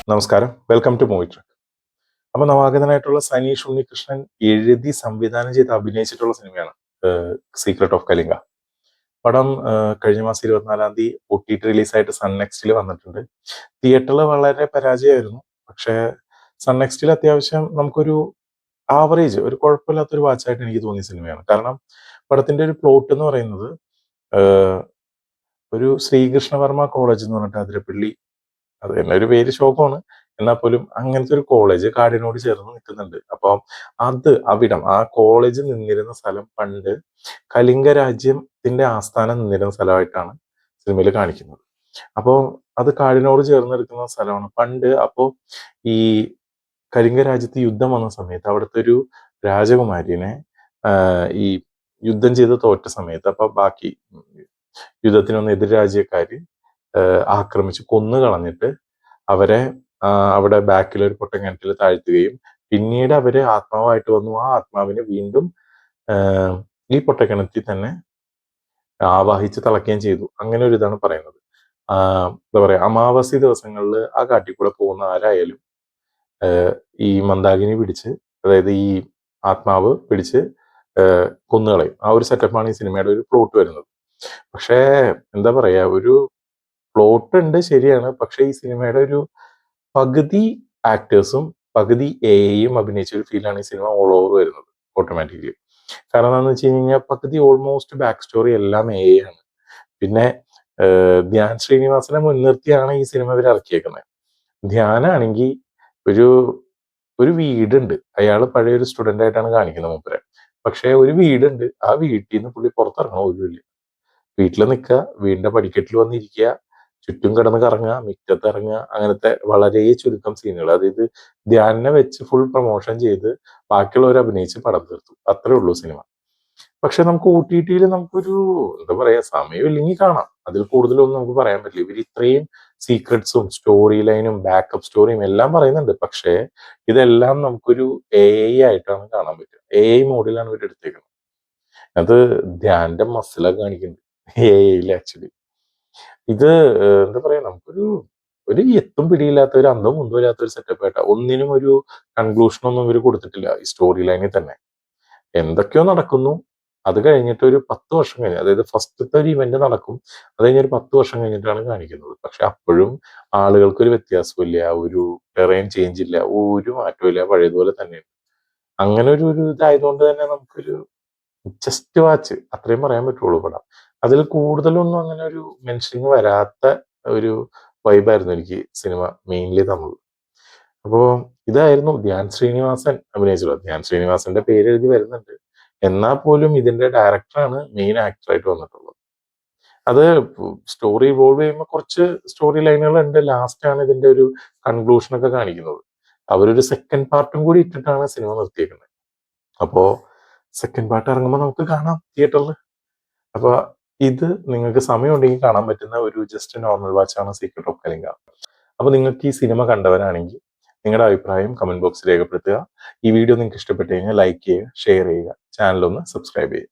നമസ്കാരം. Welcome to movie track. അപ്പൊ നവാഗതനായിട്ടുള്ള സനീഷ് ഉണ്ണികൃഷ്ണൻ എഴുതി സംവിധാനം ചെയ്ത് അഭിനയിച്ചിട്ടുള്ള സിനിമയാണ് സീക്രട്ട് ഓഫ് കലിംഗ. പടം കഴിഞ്ഞ മാസം 24-ാം തീയതി OTT റിലീസായിട്ട് സൺ നെക്സ്റ്റിൽ വന്നിട്ടുണ്ട്. തിയേറ്ററിൽ വളരെ പരാജയമായിരുന്നു. പക്ഷേ സൺ നെക്സ്റ്റിൽ അത്യാവശ്യം നമുക്കൊരു ആവറേജ്, ഒരു കുഴപ്പമില്ലാത്തൊരു വാച്ചായിട്ട് എനിക്ക് തോന്നിയ സിനിമയാണ്. കാരണം പടത്തിന്റെ ഒരു പ്ലോട്ട് എന്ന് പറയുന്നത് ഏഹ്, ഒരു ശ്രീകൃഷ്ണവർമ്മ കോളേജ് എന്ന് പറഞ്ഞിട്ട് അതിരപ്പള്ളി, അത് തന്നെ ഒരു പേര് ശോകമാണ്. എന്നാൽ പോലും അങ്ങനത്തെ ഒരു കോളേജ് കാടിനോട് ചേർന്ന് നിൽക്കുന്നുണ്ട്. അപ്പം അവിടം ആ കോളേജ് നിന്നിരുന്ന സ്ഥലം പണ്ട് കലിംഗ രാജ്യത്തിന്റെ ആസ്ഥാനം നിന്നിരുന്ന സ്ഥലമായിട്ടാണ് സിനിമയിൽ കാണിക്കുന്നത്. അപ്പോൾ അത് കാടിനോട് ചേർന്ന് നിൽക്കുന്ന സ്ഥലമാണ് പണ്ട്. അപ്പോൾ ഈ കലിംഗ രാജ്യത്ത് യുദ്ധം വന്ന സമയത്ത് അവിടുത്തെ ഒരു രാജകുമാരിനെ ഈ യുദ്ധം ചെയ്ത് തോറ്റ സമയത്ത് അപ്പൊ ബാക്കി യുദ്ധത്തിനൊന്ന് എതിർ രാജ്യക്കാര് ആക്രമിച്ച് കൊന്നു കളഞ്ഞിട്ട് അവരെ അവിടെ ബാക്കിൽ ഒരു പൊട്ടക്കിണറ്റിൽ താഴ്ത്തുകയും പിന്നീട് അവര് ആത്മാവായിട്ട് വന്നു. ആ ആത്മാവിനെ വീണ്ടും ഈ പൊട്ടക്കിണറ്റിൽ തന്നെ ആവാഹിച്ച് തളയ്ക്കുകയും ചെയ്തു. അങ്ങനെ ഒരു ഇതാണ് പറയുന്നത്. എന്താ പറയാ, അമാവാസി ദിവസങ്ങളിൽ ആ കാട്ടിൽ കൂടെ പോകുന്ന ആരായാലും ഈ മന്ദാകിനി പിടിച്ച്, അതായത് ഈ ആത്മാവ് പിടിച്ച് കൊന്നുകളയും. ആ ഒരു സെറ്റപ്പാണ് ഈ സിനിമയുടെ ഒരു പ്ലോട്ട് വരുന്നത്. പക്ഷേ എന്താ പറയാ, ഒരു പ്ലോട്ട് ഉണ്ട് ശരിയാണ്. പക്ഷെ ഈ സിനിമയുടെ ഒരു പകുതി ആക്ടേഴ്സും പകുതി എയും അഭിനയിച്ച ഒരു ഫീലാണ് ഈ സിനിമ ഓൾ ഓവർ വരുന്നത് ഓട്ടോമാറ്റിക്കലി. കാരണം എന്താണെന്ന് വെച്ച് കഴിഞ്ഞാൽ പകുതി ഓൾമോസ്റ്റ് ബാക്ക് സ്റ്റോറി എല്ലാം എ ആണ്. പിന്നെ ധ്യാൻ ശ്രീനിവാസനെ മുൻനിർത്തിയാണ് ഈ സിനിമ ഇവർ ഇറക്കിയേക്കുന്നത്. ധ്യാനാണെങ്കിൽ ഒരു ഒരു വീടുണ്ട്, അയാൾ പഴയ ഒരു സ്റ്റുഡന്റ് ആയിട്ടാണ് കാണിക്കുന്നത് മൂപ്പരെ. പക്ഷെ ഒരു വീടുണ്ട്, ആ വീട്ടിൽ നിന്ന് പുള്ളി പുറത്തിറങ്ങണ പോലുമില്ല. വീട്ടിൽ നിൽക്കുക, വീടിന്റെ പടിക്കെട്ടിൽ വന്നിരിക്കുക, ചുറ്റും കിടന്ന് കറങ്ങുക, മുറ്റത്ത് ഇറങ്ങുക, അങ്ങനത്തെ വളരെ ചുരുക്കം സീനുകൾ. അതായത് ധ്യാനെ വെച്ച് ഫുൾ പ്രൊമോഷൻ ചെയ്ത് ബാക്കിയുള്ളവർ അഭിനയിച്ച് പടം തീർത്തു. അത്രേ ഉള്ളൂ സിനിമ. പക്ഷെ നമുക്ക് OTT നമുക്കൊരു എന്താ പറയാ, സമയമില്ലെങ്കിൽ കാണാം. അതിൽ കൂടുതലൊന്നും നമുക്ക് പറയാൻ പറ്റില്ല. ഇവർ ഇത്രയും സീക്രട്സും സ്റ്റോറി ലൈനും ബാക്കപ്പ് സ്റ്റോറിയും എല്ലാം പറയുന്നുണ്ട്. പക്ഷേ ഇതെല്ലാം നമുക്കൊരു AI ആയിട്ടാണ് കാണാൻ പറ്റുക. AI മോഡിലാണ് ഇവർ എടുത്തേക്കുന്നത്. അത് ധ്യാന്റെ മസിലൊക്കെ കാണിക്കുന്നുണ്ട് AIയിൽ ആക്ച്വലി. ഇത് എന്താ പറയാ, നമുക്കൊരു ഒരു എത്തും പിടിയില്ലാത്ത, ഒരു അന്തവും കുന്തവും ഇല്ലാത്ത ഒരു സെറ്റപ്പ് ആയിട്ടാ. ഒന്നിനും ഒരു കൺക്ലൂഷൻ ഒന്നും ഇവർ കൊടുത്തിട്ടില്ല ഈ സ്റ്റോറി ലൈനിൽ തന്നെ. എന്തൊക്കെയോ നടക്കുന്നു. അത് കഴിഞ്ഞിട്ട് ഒരു 10 വർഷം കഴിഞ്ഞ്, അതായത് ഫസ്റ്റത്തെ ഒരു ഇവന്റ് നടക്കും, അത് കഴിഞ്ഞ് ഒരു 10 വർഷം കഴിഞ്ഞിട്ടാണ് കാണിക്കുന്നത്. പക്ഷെ അപ്പോഴും ആളുകൾക്ക് ഒരു വ്യത്യാസമില്ല, ഒരു ടെറൈൻ ചേഞ്ച് ഇല്ല, ഒരു മാറ്റവും ഇല്ല, പഴയതുപോലെ തന്നെയാണ്. അങ്ങനെ ഒരു ഇതായതുകൊണ്ട് തന്നെ നമുക്കൊരു ജസ്റ്റ് വാച്ച് അത്രയും പറയാൻ പറ്റുള്ളൂ പടം. അതിൽ കൂടുതലൊന്നും അങ്ങനെ ഒരു മെൻഷനിങ് വരാത്ത ഒരു വൈബായിരുന്നു എനിക്ക് സിനിമ മെയിൻലി തന്നത്. അപ്പോ ഇതായിരുന്നു ധ്യാൻ ശ്രീനിവാസൻ അഭിനയിച്ചത്. ധ്യാൻ ശ്രീനിവാസന്റെ പേര് എഴുതി വരുന്നുണ്ട്. എന്നാൽ പോലും ഇതിന്റെ ഡയറക്ടറാണ് മെയിൻ ആക്ടറായിട്ട് വന്നിട്ടുള്ളത്. അത് സ്റ്റോറി ഇവോൾവ് ചെയ്യുമ്പോൾ കുറച്ച് സ്റ്റോറി ലൈനുകൾ ഉണ്ട്. ലാസ്റ്റ് ആണ് ഇതിന്റെ ഒരു കൺക്ലൂഷൻ ഒക്കെ കാണിക്കുന്നത്. അവരൊരു സെക്കൻഡ് പാർട്ടും കൂടി ഇട്ടിട്ടാണ് സിനിമ നിർത്തിയേക്കുന്നത്. അപ്പോ സെക്കൻഡ് പാർട്ട് ഇറങ്ങുമ്പോൾ നമുക്ക് കാണാം തിയേറ്ററിൽ. അപ്പൊ ഇത് നിങ്ങൾക്ക് സമയമുണ്ടെങ്കിൽ കാണാൻ പറ്റുന്ന ഒരു ജസ്റ്റ് നോർമൽ വാച്ചാണ് സീക്രട്ട് ഓഫ് കലിംഗ. അപ്പൊ നിങ്ങൾക്ക് ഈ സിനിമ കണ്ടവരാണെങ്കിൽ നിങ്ങളുടെ അഭിപ്രായം കമന്റ് ബോക്സിൽ രേഖപ്പെടുത്തുക. ഈ വീഡിയോ നിങ്ങൾക്ക് ഇഷ്ടപ്പെട്ടു കഴിഞ്ഞാൽ ലൈക്ക് ചെയ്യുക, ഷെയർ ചെയ്യുക, ചാനൽ ഒന്ന് സബ്സ്ക്രൈബ് ചെയ്യുക.